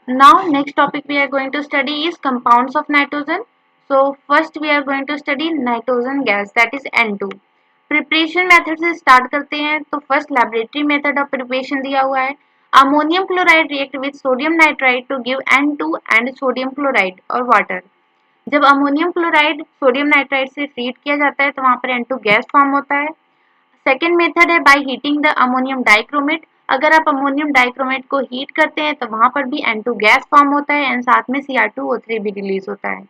Now next topic we are going to study is compounds of nitrogen. So first we are going to study nitrogen gas, that is N2. Preparation method से start करते हैं। तो first laboratory method of preparation दिया हुआ है। Ammonium chloride react with sodium nitrite to give N2 and sodium chloride और water. जब ammonium chloride sodium nitrite से ट्रीट किया जाता है तो वहां पर N2 गैस फॉर्म होता है। सेकेंड मेथड है by heating the ammonium dichromate. अगर आप अमोनियम डाइक्रोमेट को हीट करते हैं तो वहां पर भी N2 गैस फॉर्म होता है एंड साथ में Cr2O3 भी रिलीज होता है।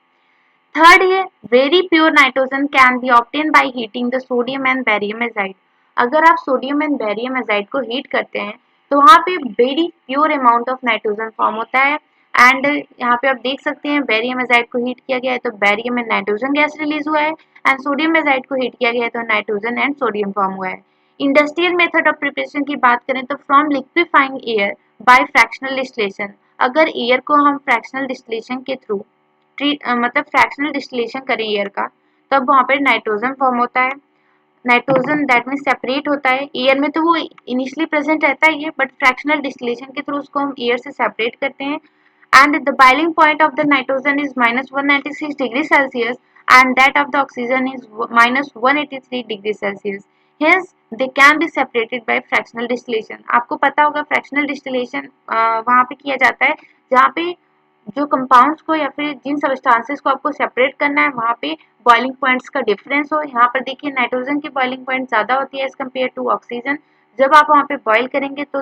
थर्ड है very pure nitrogen can be obtain by heating the sodium and barium azide. अगर आप सोडियम एंड बेरियम एजाइड को हीट करते हैं तो वहां पे very pure amount of nitrogen form होता है। एंड यहाँ पे आप देख सकते हैं बेरियम एजाइड को हीट किया गया है तो barium and nitrogen gas release हुआ है एंड सोडियम एजाइड को हीट किया गया है तो नाइट्रोजन एंड सोडियम फॉर्म हुआ है। इंडस्ट्रियल मेथड ऑफ प्रिपरेशन की बात करें तो from liquefying air by fractional distillation. अगर एयर को हम फ्रैक्शनल डिस्टिलेशन के थ्रू मतलब फ्रैक्शनल डिस्टिलेशन करें एयर का तब वहां पर नाइट्रोजन फॉर्म होता है। नाइट्रोजन दैट मीन सेपरेट होता है। एयर में तो वो इनिशियली प्रेजेंट रहता ही है बट फ्रैक्शनल डिस्टिलेशन के थ्रू उसको हम एयर से सेपरेट करते हैं। And the boiling point of the nitrogen is -196 degree Celsius and that of the oxygen is -183 degree Celsius. Hence, they can be separated by fractional distillation. आपको पता होगा fractional distillation वहां पे किया जाता है जहाँ पे जो कंपाउंड्स को या फिर जिन सबस्टांसेस को आपको सेपरेट करना है वहाँ पे बॉइलिंग पॉइंट्स का डिफरेंस हो। यहाँ पर देखिए नाइट्रोजन की बॉइलिंग पॉइंट ज़्यादा होती है एज कम्पेयर टू ऑक्सीजन। जब आप वहाँ पे बॉइल करेंगे तो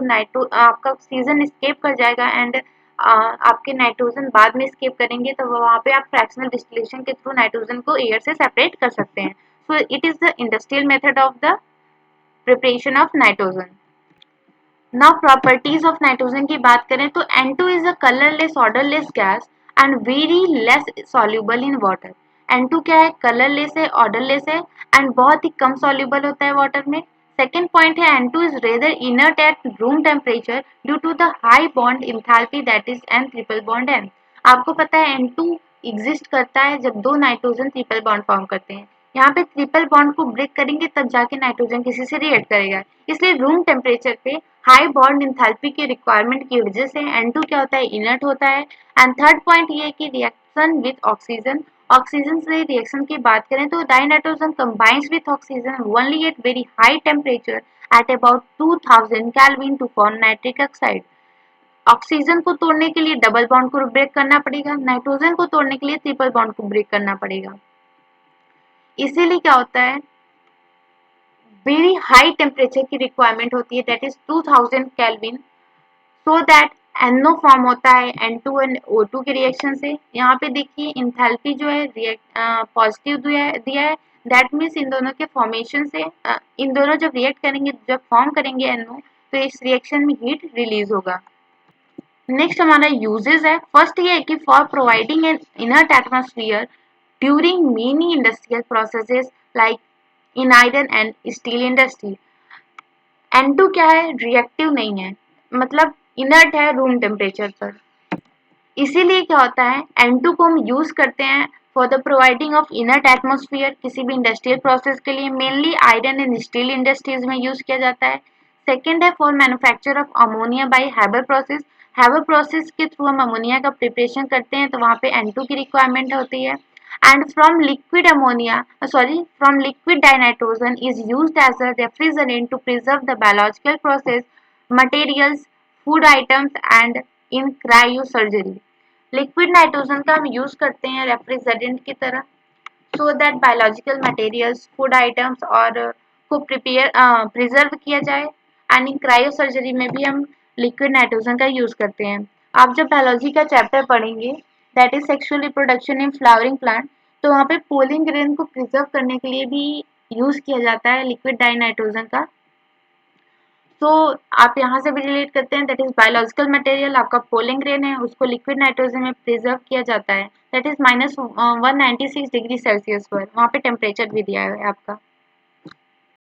आपका ऑक्सीजन स्केप कर जाएगा एंड आपके नाइट्रोजन बाद में स्केप करेंगे तो वहाँ पे आप फ्रैक्शनल डिस्टिलेशन के थ्रू नाइट्रोजन को एयर से सेपरेट कर सकते हैं। So it is the industrial method of the preparation of nitrogen. Now properties of nitrogen की बात करें तो N2 is a colourless odourless gas and very less soluble in water. N2 क्या है, कलरलेस है, ऑर्डरलेस है एंड बहुत ही कम soluble होता है वाटर में। सेकेंड पॉइंट है N2 is rather inert at room temperature due to the high bond enthalpy that is N triple bond N। आपको पता है N2 एग्जिस्ट करता है जब दो नाइट्रोजन ट्रिपल बॉन्ड फॉर्म करते हैं। यहाँ पे ट्रिपल बॉन्ड को ब्रेक करेंगे तब जाके नाइट्रोजन किसी से रिएक्ट करेगा। इसलिए रूम टेम्परेचर पे हाई बॉन्ड इंथैल्पी की रिक्वायरमेंट की वजह से N2 क्या होता है, इनर्ट होता है। एंड थर्ड पॉइंट ये है कि रिएक्शन विद ऑक्सीजन। ऑक्सीजन से रिएक्शन की बात करें तो dinitrogen combines with oxygen only at very high temperature at about 2000 Kelvin to form nitric oxide. Oxygen को तोड़ने के लिए डबल बॉन्ड को ब्रेक करना पड़ेगा, नाइट्रोजन को तोड़ने के लिए ट्रिपल बॉन्ड को ब्रेक करना पड़ेगा। इसीलिए क्या होता है, वेरी हाई टेम्परेचर की रिक्वायरमेंट होती है that is 2000 kelvin so that NO form होता है N2 एंड O2 के रिएक्शन से। यहाँ पे देखिए इंथैल्पी जो है पॉजिटिव दिया है दैट मीन्स इन दोनों के फॉर्मेशन से इन दोनों जब रिएक्ट करेंगे जब फॉर्म करेंगे NO तो इस रिएक्शन में हीट रिलीज होगा। नेक्स्ट हमारा यूजेस है। फर्स्ट ये है कि for providing N inert atmosphere during many industrial processes like in iron and steel industry. N2 क्या है, रिएक्टिव नहीं है, मतलब इनर्ट है रूम टेम्परेचर पर। इसीलिए क्या होता है N2 को हम यूज करते हैं for the providing of inert atmosphere किसी भी इंडस्ट्रियल प्रोसेस के लिए, mainly iron and steel industries में यूज किया जाता है। सेकेंड है for manufacture of ammonia bye Haber process. Haber process के थ्रू हम अमोनिया का प्रिपरेशन करते हैं तो वहाँ पे N2 की रिक्वायरमेंट होती है। And from liquid ammonia, from liquid dinitrogen is used as a refrigerant to preserve the biological process, materials, food items and in cryosurgery. Liquid nitrogen का हम यूज करते हैं रेफ्रिजरेंट की तरह so that biological materials, food items और को preserve किया जाए। एंड इन क्रायो सर्जरी में भी हम लिक्विड नाइट्रोजन का यूज करते हैं। आप जब बायोलॉजी का चैप्टर पढ़ेंगे that is sexual reproduction in flowering plant तो वहाँ पे पोलिंग ग्रेन को प्रिजर्व करने के लिए भी यूज किया जाता है लिक्विड डाइनाइट्रोजन का। तो आप यहाँ से भी रिलेट करते हैं दैट इज बायोलॉजिकल मटेरियल आपका पोलिंग ग्रेन है उसको लिक्विड नाइट्रोजन में प्रिजर्व किया जाता है दैट इज -196 डिग्री सेल्सियस पर, वहाँ पे टेम्परेचर भी दिया है आपका।